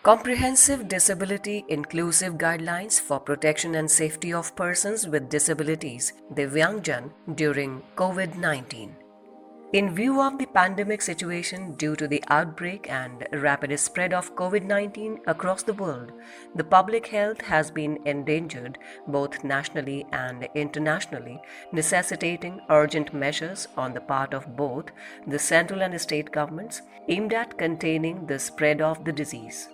Comprehensive Disability Inclusive Guidelines for Protection and Safety of Persons with Disabilities Divyangjan during COVID-19. In view of the pandemic situation due to the outbreak and rapid spread of COVID-19 across the world, the public health has been endangered both nationally and internationally, necessitating urgent measures on the part of both the central and state governments aimed at containing the spread of the disease.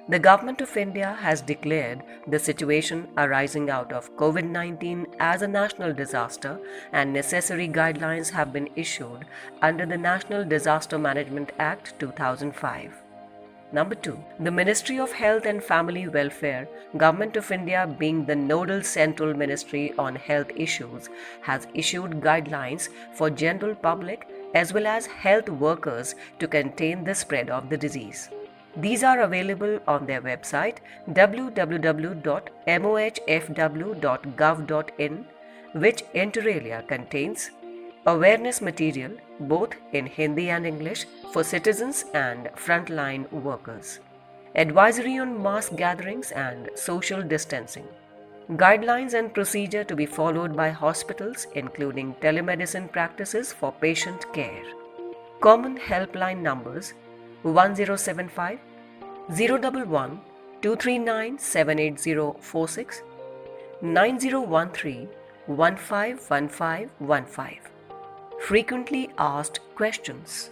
The Government of India has declared the situation arising out of COVID-19 as a national disaster, and necessary guidelines have been issued under the National Disaster Management Act 2005. Number 2. The Ministry of Health and Family Welfare, Government of India being the nodal central ministry on health issues, has issued guidelines for general public as well as health workers to contain the spread of the disease. These are available on their website www.mohfw.gov.in, which inter alia contains awareness material both in Hindi and English for citizens and frontline workers, advisory on mass gatherings and social distancing, guidelines and procedure to be followed by hospitals including telemedicine practices for patient care, common helpline numbers 1075 011 239 78046 9013 151515. Frequently asked questions.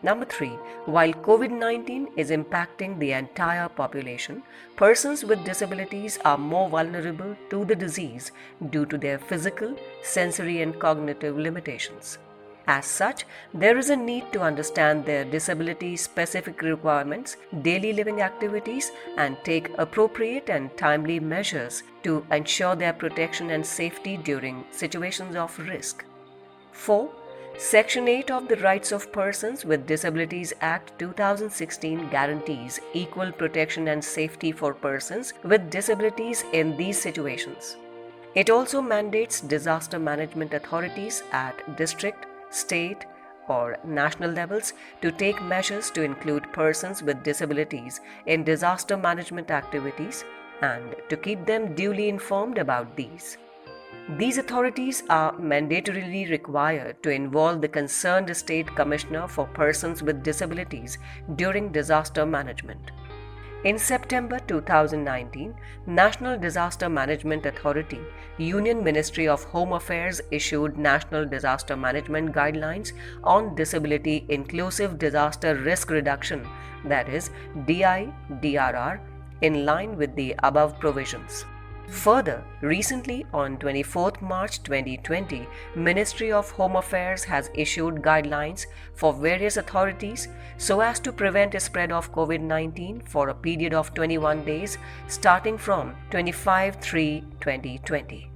Number 3. While COVID-19 is impacting the entire population, persons with disabilities are more vulnerable to the disease due to their physical, sensory and cognitive limitations. As such, there is a need to understand their disability-specific requirements, daily living activities, and take appropriate and timely measures to ensure their protection and safety during situations of risk. 4. Section 8 of the Rights of Persons with Disabilities Act 2016 guarantees equal protection and safety for persons with disabilities in these situations. It also mandates disaster management authorities at district, state, or national levels to take measures to include persons with disabilities in disaster management activities and to keep them duly informed about these. These authorities are mandatorily required to involve the concerned state commissioner for persons with disabilities during disaster management. In September 2019, National Disaster Management Authority, Union Ministry of Home Affairs issued National Disaster Management Guidelines on Disability Inclusive Disaster Risk Reduction, that is DI-DRR, in line with the above provisions. Further, recently on 24th March 2020, Ministry of Home Affairs has issued guidelines for various authorities so as to prevent a spread of COVID-19 for a period of 21 days starting from 25/3/2020.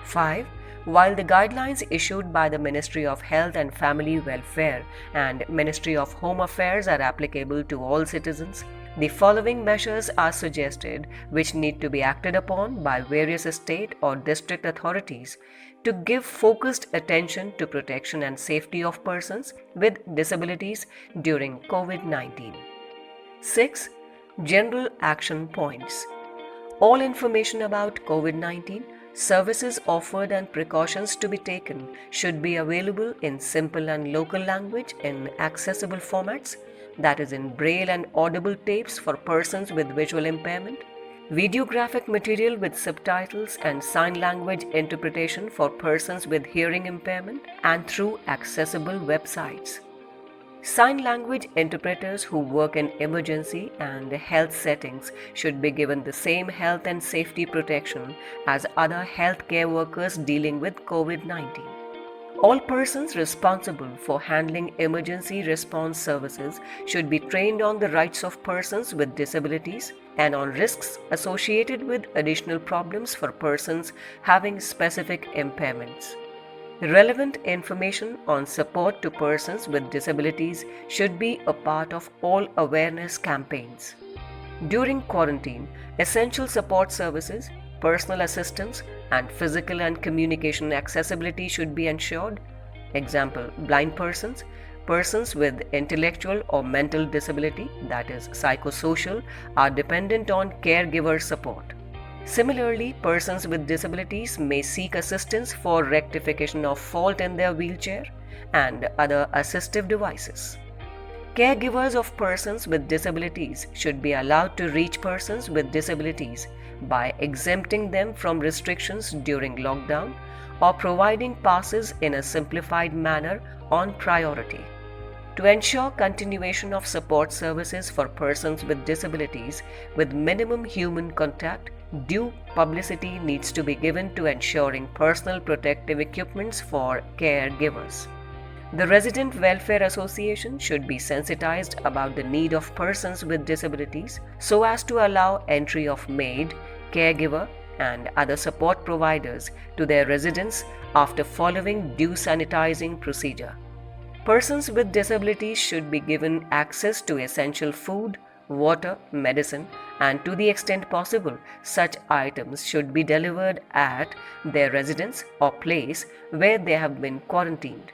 5. While the guidelines issued by the Ministry of Health and Family Welfare and Ministry of Home Affairs are applicable to all citizens, the following measures are suggested which need to be acted upon by various state or district authorities to give focused attention to protection and safety of persons with disabilities during COVID-19. 6. General action points. All information about COVID-19, services offered and precautions to be taken should be available in simple and local language in accessible formats, that is in braille and audible tapes for persons with visual impairment, videographic material with subtitles and sign language interpretation for persons with hearing impairment, and through accessible websites. Sign language interpreters who work in emergency and health settings should be given the same health and safety protection as other healthcare workers dealing with COVID-19. All persons responsible for handling emergency response services should be trained on the rights of persons with disabilities and on risks associated with additional problems for persons having specific impairments. Relevant information on support to persons with disabilities should be a part of all awareness campaigns. During quarantine, essential support services, personal assistance, and physical and communication accessibility should be ensured. Example, blind persons, persons with intellectual or mental disability, that is psychosocial, are dependent on caregiver support. Similarly, persons with disabilities may seek assistance for rectification of fault in their wheelchair and other assistive devices. Caregivers of persons with disabilities should be allowed to reach persons with disabilities by exempting them from restrictions during lockdown or providing passes in a simplified manner on priority. To ensure continuation of support services for persons with disabilities with minimum human contact, due publicity needs to be given to ensuring personal protective equipments for caregivers. The Resident Welfare Association should be sensitized about the need of persons with disabilities so as to allow entry of maid, caregiver, and other support providers to their residence after following due sanitizing procedure. Persons with disabilities should be given access to essential food, water, medicine, and to the extent possible, such items should be delivered at their residence or place where they have been quarantined.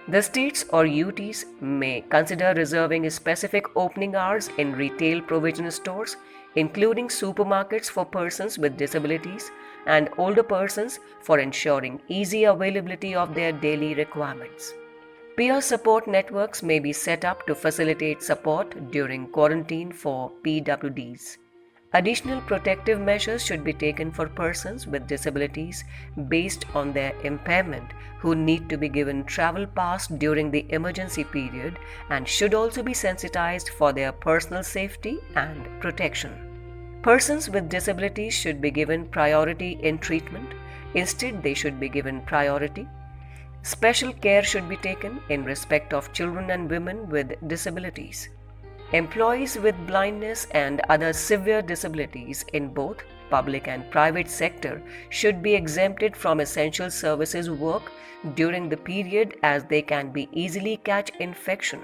The states or UTs may consider reserving specific opening hours in retail provision stores, including supermarkets for persons with disabilities and older persons, for ensuring easy availability of their daily requirements. Peer support networks may be set up to facilitate support during quarantine for PWDs. Additional protective measures should be taken for persons with disabilities based on their impairment who need to be given travel pass during the emergency period and should also be sensitized for their personal safety and protection. Persons with disabilities should be given priority in treatment. Instead, they should be given priority. Special care should be taken in respect of children and women with disabilities. Employees with blindness and other severe disabilities in both public and private sector should be exempted from essential services work during the period, as they can be easily catch infection.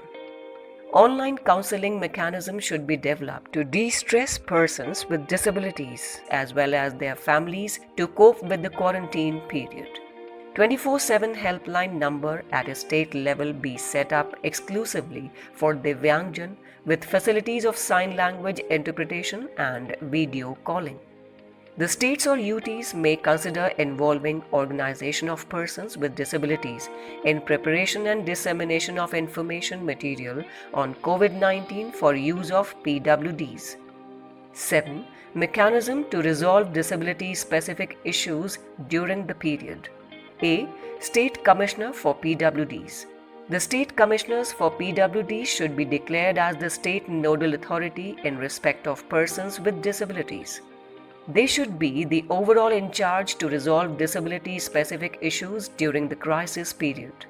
Online counseling mechanisms should be developed to de-stress persons with disabilities as well as their families to cope with the quarantine period. 24/7 helpline number at a state level be set up exclusively for Divyangjan with facilities of sign language interpretation and video calling. The states or UTs may consider involving organization of persons with disabilities in preparation and dissemination of information material on COVID-19 for use of PWDs. 7. Mechanism to resolve disability-specific issues during the period. A. State Commissioner for PWDs. The State Commissioners for PWDs should be declared as the state nodal authority in respect of persons with disabilities. They should be the overall in charge to resolve disability-specific issues during the crisis period.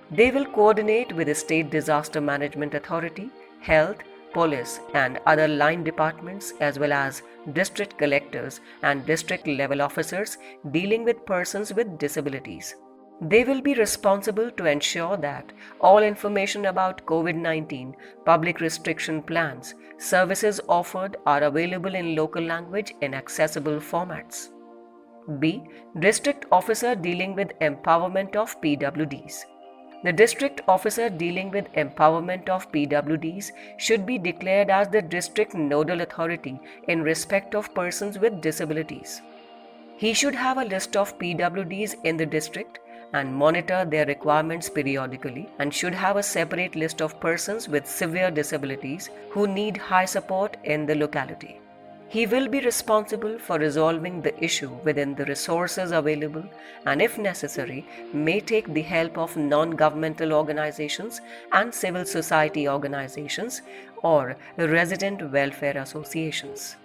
They will coordinate with the State Disaster Management Authority, Health, Police, and other line departments, as well as district collectors and district level officers dealing with persons with disabilities. They will be responsible to ensure that all information about COVID-19, public restriction plans, services offered are available in local language in accessible formats. B. District Officer dealing with empowerment of PWDs. The district officer dealing with empowerment of PWDs should be declared as the district nodal authority in respect of persons with disabilities. He should have a list of PWDs in the district and monitor their requirements periodically, and should have a separate list of persons with severe disabilities who need high support in the locality. He will be responsible for resolving the issue within the resources available, and if necessary, may take the help of non-governmental organizations and civil society organizations or resident welfare associations.